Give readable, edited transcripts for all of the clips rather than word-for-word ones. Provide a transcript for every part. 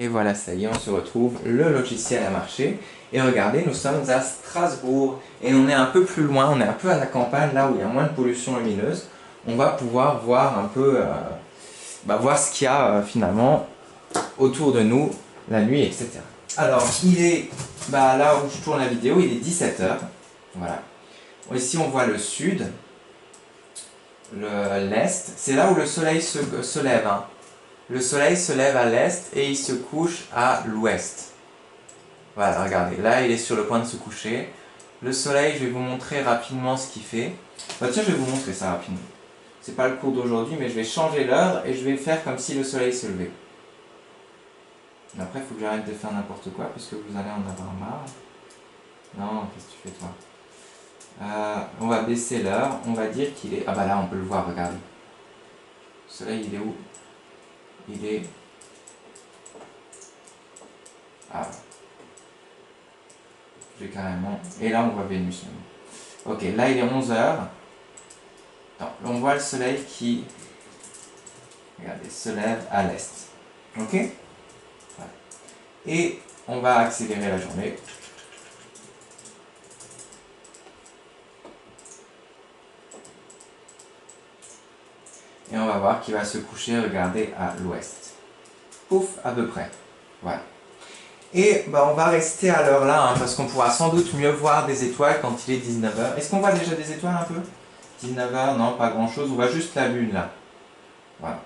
Et voilà, ça y est, on se retrouve, le logiciel a marché. Et regardez, nous sommes à Strasbourg. Et on est un peu plus loin, on est un peu à la campagne, là où il y a moins de pollution lumineuse. On va pouvoir voir un peu, voir ce qu'il y a finalement autour de nous, la nuit, etc. Alors, il est, là où je tourne la vidéo, il est 17 h. Voilà. Ici, on voit le sud, l'est. C'est là où le soleil se lève, hein. Le soleil se lève à l'est et il se couche à l'ouest. Voilà, regardez, là il est sur le point de se coucher. Le soleil, je vais vous montrer rapidement ce qu'il fait. Tiens, je vais vous montrer ça rapidement. C'est pas le cours d'aujourd'hui, mais je vais changer l'heure et je vais faire comme si le soleil se levait. Après, il faut que j'arrête de faire n'importe quoi, parce que vous allez en avoir marre. Non, qu'est-ce que tu fais toi? On va baisser l'heure, on va dire qu'il est... Ah bah là, on peut le voir, regardez. Le soleil, il est où? Il est... Ah, j'ai carrément... Et là, on voit Vénus. Ok, là, il est 11 h. On voit le soleil qui, regardez, se lève à l'est. Ok? Voilà. Et on va accélérer la journée. Et on va voir qu'il va se coucher, regardez, à l'ouest. Pouf, à peu près. Voilà. Et on va rester à l'heure là, hein, parce qu'on pourra sans doute mieux voir des étoiles quand il est 19 h. Est-ce qu'on voit déjà des étoiles un peu? 19 h, non, pas grand chose. On voit juste la lune là. Voilà.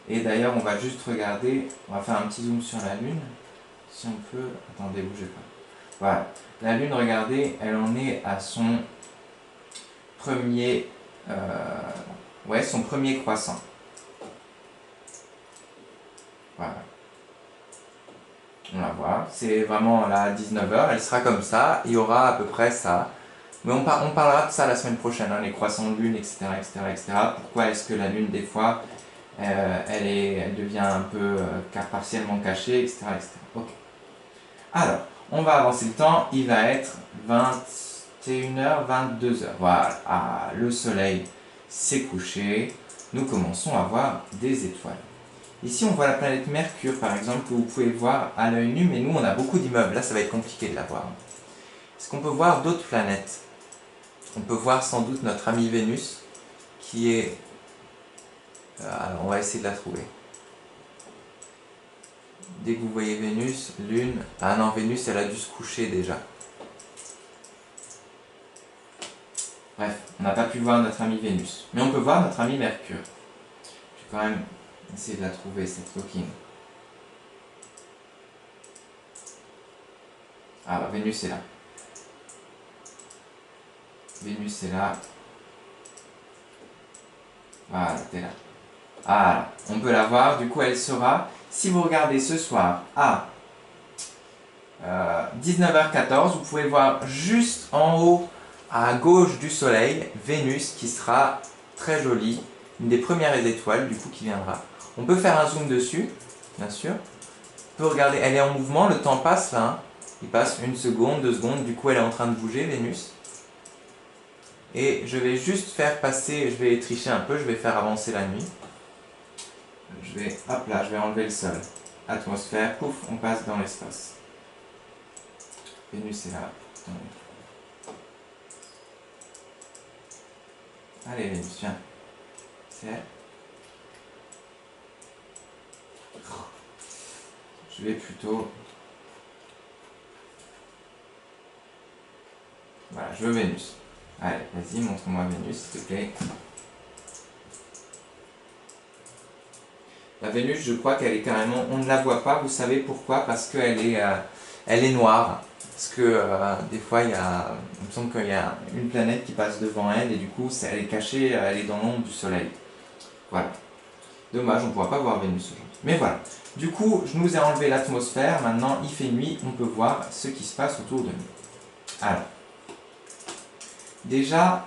Et d'ailleurs, on va juste regarder, on va faire un petit zoom sur la lune. Si on peut, attendez, bougez pas. Voilà, la lune, regardez, elle en est à son premier, son premier croissant. Voilà. On la voit, c'est vraiment là à 19 h, elle sera comme ça, il y aura à peu près ça. Mais on parlera de ça la semaine prochaine, hein, les croissants de lune, etc., etc., etc. Pourquoi est-ce que la lune, des fois, elle devient un peu partiellement cachée, etc., etc. Ok. Alors, on va avancer le temps, il va être 21 h, 22 h. Voilà, le soleil s'est couché, nous commençons à voir des étoiles. Ici, on voit la planète Mercure, par exemple, que vous pouvez voir à l'œil nu, mais nous, on a beaucoup d'immeubles, là, ça va être compliqué de la voir. Est-ce qu'on peut voir d'autres planètes? On peut voir sans doute notre amie Vénus, qui est... alors, on va essayer de la trouver. Dès que vous voyez Vénus, Lune... Ah non, Vénus, elle a dû se coucher déjà. Bref, on n'a pas pu voir notre amie Vénus. Mais on peut voir notre amie Mercure. Je vais quand même essayer de la trouver, cette coquine. Ah bah, Vénus est là. Vénus est là. Voilà, t'es là. Voilà, on peut la voir. Du coup, elle sera, si vous regardez ce soir à 19 h 14, vous pouvez voir juste en haut, à gauche du soleil, Vénus qui sera très jolie, une des premières étoiles du coup qui viendra. On peut faire un zoom dessus, bien sûr. On peut regarder, elle est en mouvement, le temps passe là, hein. Il passe 1 seconde, 2 secondes, du coup elle est en train de bouger, Vénus. Et je vais juste faire passer, je vais tricher un peu, je vais faire avancer la nuit. Hop là, je vais enlever le sol. Atmosphère, pouf, on passe dans l'espace. Vénus est là. Allez Vénus, viens. C'est elle. Je vais plutôt... Voilà, je veux Vénus. Allez, vas-y, montre-moi Vénus, s'il te plaît. La Vénus, je crois qu'elle est carrément... On ne la voit pas, vous savez pourquoi? Parce qu'elle est, elle est noire. Parce que des fois, il me semble qu'il y a une planète qui passe devant elle et du coup, elle est cachée, elle est dans l'ombre du soleil. Voilà. Dommage, on ne pourra pas voir Vénus aujourd'hui. Mais voilà. Du coup, je nous ai enlevé l'atmosphère. Maintenant, il fait nuit, on peut voir ce qui se passe autour de nous. Alors, déjà,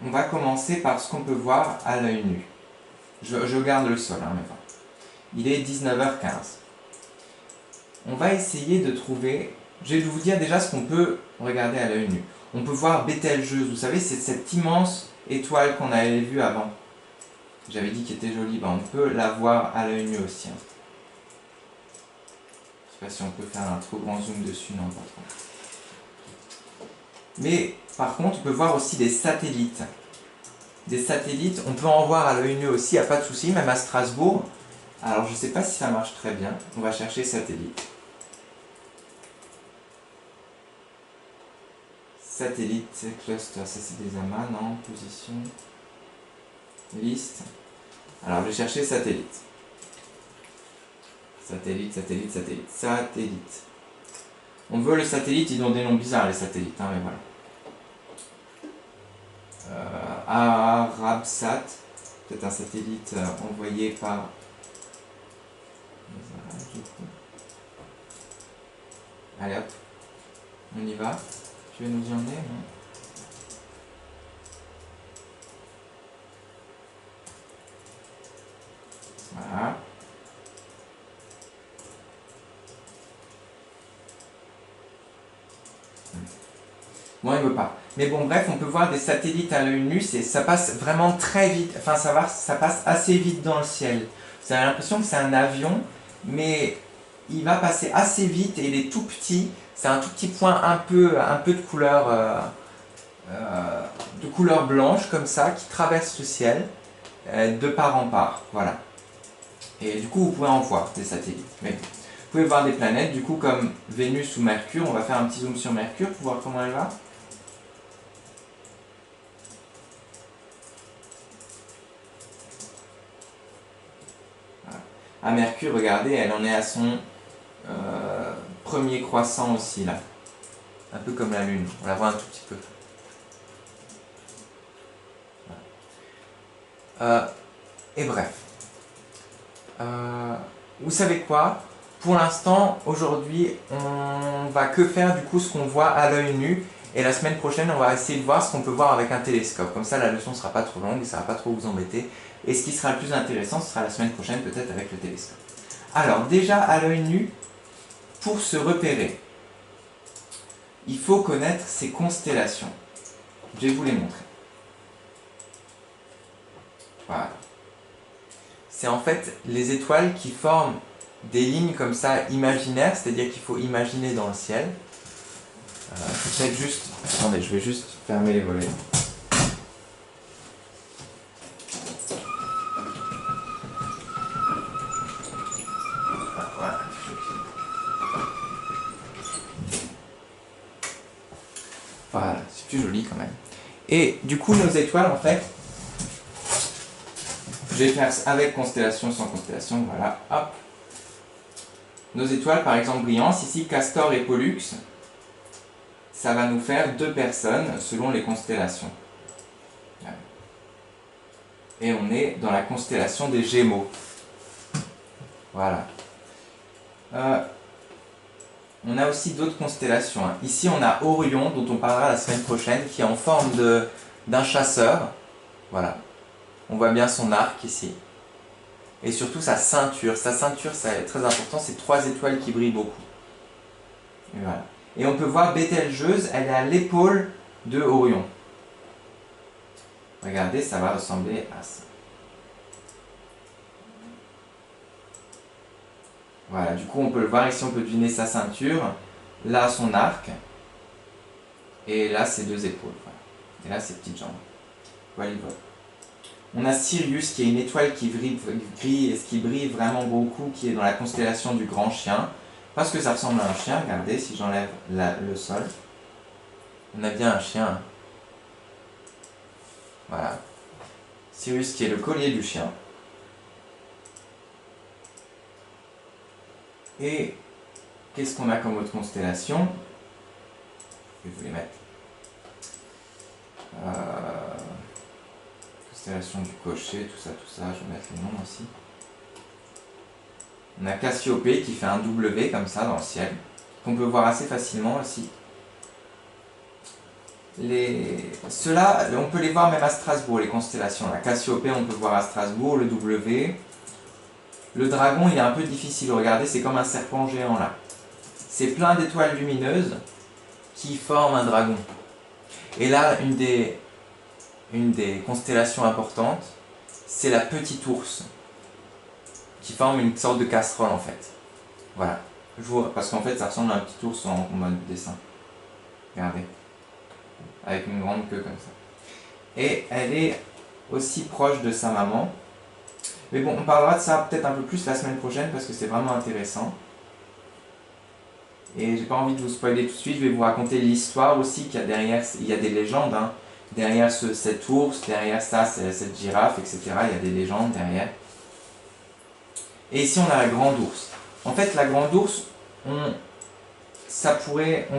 on va commencer par ce qu'on peut voir à l'œil nu. Je garde le sol, hein, mais voilà. Il est 19 h 15. On va essayer de trouver... Je vais vous dire déjà ce qu'on peut regarder à l'œil nu. On peut voir Bételgeuse, vous savez, c'est cette immense étoile qu'on avait vue avant. J'avais dit qu'elle était jolie, on peut la voir à l'œil nu aussi. sais pas si on peut faire un trop grand zoom dessus, non, pas trop. Mais par contre, on peut voir aussi des satellites. Des satellites, on peut en voir à l'œil nu aussi, il n'y a pas de souci, même à Strasbourg. Alors je ne sais pas si ça marche très bien. On va chercher satellite. Satellite, cluster, ça c'est des amas, non? Position. Liste. Alors je vais chercher satellite. Satellite, satellite, satellite, satellite. On veut le satellite, ils ont des noms bizarres les satellites, hein, mais voilà. Arabsat, peut-être un satellite envoyé par les Arabes, du coup. Allez hop, on y va. Tu veux nous y emmener, non? Voilà. Bon, il veut pas. Mais bon, bref, on peut voir des satellites à l'œil nu, ça passe vraiment très vite. Enfin, ça passe assez vite dans le ciel. Vous avez l'impression que c'est un avion, mais il va passer assez vite et il est tout petit. C'est un tout petit point un peu de couleur blanche comme ça qui traverse le ciel de part en part. Voilà. Et du coup, vous pouvez en voir des satellites. Mais vous pouvez voir des planètes, du coup, comme Vénus ou Mercure. On va faire un petit zoom sur Mercure pour voir comment elle va. À Mercure, regardez, elle en est à son premier croissant aussi, là. Un peu comme la Lune. On la voit un tout petit peu. Et bref. Vous savez quoi? Pour l'instant, aujourd'hui, on va que faire du coup ce qu'on voit à l'œil nu. Et la semaine prochaine, on va essayer de voir ce qu'on peut voir avec un télescope. Comme ça, la leçon ne sera pas trop longue et ça ne va pas trop vous embêter. Et ce qui sera le plus intéressant, ce sera la semaine prochaine, peut-être avec le télescope. Alors, déjà à l'œil nu, pour se repérer, il faut connaître ces constellations. Je vais vous les montrer. Voilà. C'est en fait les étoiles qui forment des lignes comme ça imaginaires, c'est-à-dire qu'il faut imaginer dans le ciel. Peut-être juste... Attendez, je vais juste fermer les volets. Voilà, c'est plus joli quand même. Et du coup, nos étoiles, en fait, je vais faire avec constellation, sans constellation, voilà, hop. Nos étoiles, par exemple, Brillance, ici, Castor et Pollux, ça va nous faire 2 personnes selon les constellations. Et on est dans la constellation des Gémeaux. Voilà. On a aussi d'autres constellations. Hein. Ici, on a Orion, dont on parlera la semaine prochaine, qui est en forme d'un chasseur. Voilà. On voit bien son arc ici. Et surtout sa ceinture. Sa ceinture, c'est très important, c'est 3 étoiles qui brillent beaucoup. Et voilà. Et on peut voir Bételgeuse, elle est à l'épaule de Orion. Regardez, ça va ressembler à ça. Voilà, du coup on peut le voir ici, on peut deviner sa ceinture, là son arc, et là ses 2 épaules, voilà. Et là ses petites jambes. Voilà, il vole. On a Sirius qui est une étoile qui brille vraiment beaucoup, qui est dans la constellation du Grand Chien, parce que ça ressemble à un chien, regardez, si j'enlève le sol, on a bien un chien. Voilà. Sirius qui est le collier du chien. Et qu'est-ce qu'on a comme autre constellation? Je vais vous les mettre. Constellation du cocher, tout ça, je vais mettre les noms aussi. On a Cassiopée qui fait un W comme ça dans le ciel, qu'on peut voir assez facilement aussi. Ceux-là, on peut les voir même à Strasbourg, les constellations. La Cassiopée, on peut voir à Strasbourg, le W. Le dragon, il est un peu difficile, regardez, c'est comme un serpent géant là. C'est plein d'étoiles lumineuses qui forment un dragon. Et là, une des constellations importantes, c'est la petite ours, qui forme une sorte de casserole en fait. Voilà. Parce qu'en fait ça ressemble à un petit ours en mode dessin. Regardez. Avec une grande queue comme ça. Et elle est aussi proche de sa maman. Mais bon, on parlera de ça peut-être un peu plus la semaine prochaine parce que c'est vraiment intéressant. Et j'ai pas envie de vous spoiler tout de suite, je vais vous raconter l'histoire aussi qu'il y a derrière, il y a des légendes, hein. Derrière cet ours, derrière ça, cette girafe, etc. Il y a des légendes derrière. Et ici on a la grande ours. En fait la grande ours, on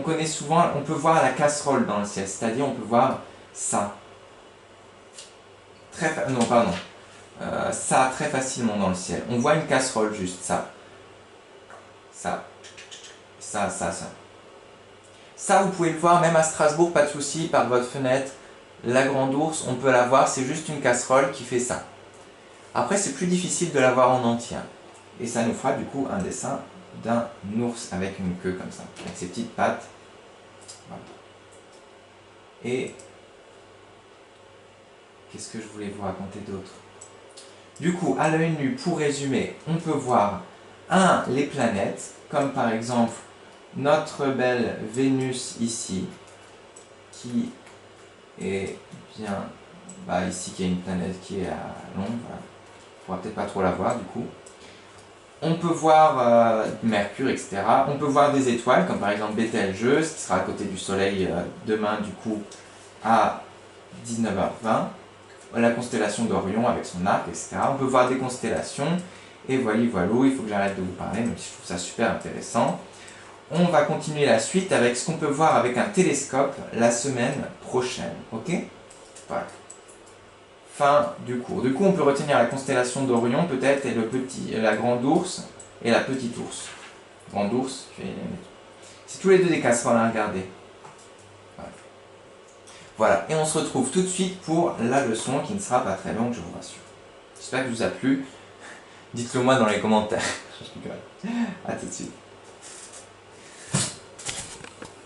connaît souvent, on peut voir la casserole dans le ciel, c'est-à-dire on peut voir ça. Non, pardon. Ça très facilement dans le ciel. On voit une casserole juste, ça. Ça. Ça, ça, ça. Ça, vous pouvez le voir même à Strasbourg, pas de souci, par votre fenêtre. La grande ours, on peut la voir, c'est juste une casserole qui fait ça. Après, c'est plus difficile de la voir en entier. Et ça nous fera du coup un dessin d'un ours avec une queue comme ça, avec ses petites pattes. Voilà. Et qu'est-ce que je voulais vous raconter d'autre? Du coup, à l'œil nu, pour résumer, on peut voir les planètes, comme par exemple notre belle Vénus ici, qui est bien, ici qui est une planète qui est à l'ombre, voilà. On pourra peut-être pas trop la voir du coup. On peut voir Mercure, etc. On peut voir des étoiles, comme par exemple Bételgeuse, qui sera à côté du Soleil demain du coup à 19h20. La constellation d'Orion avec son arc, etc. On peut voir des constellations, et voilà, il faut que j'arrête de vous parler, même si je trouve ça super intéressant. On va continuer la suite avec ce qu'on peut voir avec un télescope la semaine prochaine, ok? Voilà. Fin du cours. Du coup, on peut retenir la constellation d'Orion, peut-être, et la grande ours, et la petite ours. Grande ours, c'est tous les deux des casseroles à regarder. Voilà, et on se retrouve tout de suite pour la leçon qui ne sera pas très longue, je vous rassure. J'espère que vous a plu. Dites-le moi dans les commentaires. Je rigole. A tout de suite.